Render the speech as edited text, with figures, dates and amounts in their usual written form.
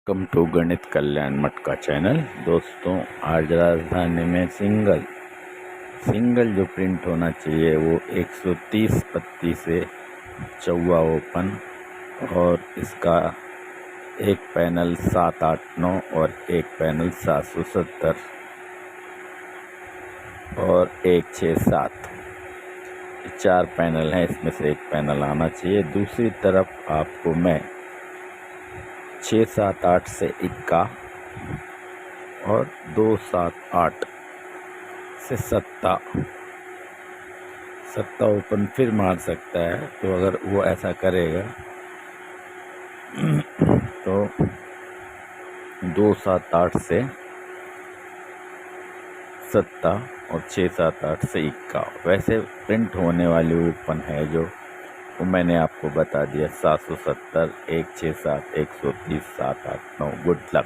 Welcome to गणित कल्याण मठ का चैनल। दोस्तों, आज राजधानी में सिंगल जो प्रिंट होना चाहिए वो 130 पत्ती से चौवा ओपन, और इसका एक पैनल 789 और एक पैनल 770 और 167, 4 पैनल हैं। इसमें से एक पैनल आना चाहिए। दूसरी तरफ आपको मैं 678 से इक्का और 278 से सत्ता ओपन फिर मार सकता है। तो अगर वो ऐसा करेगा तो 278 से सत्ता और 678 से इक्का। वैसे प्रिंट होने वाली ओपन है जो वो मैंने आपको बता दिया, 770, 167, 130, 789। Good luck.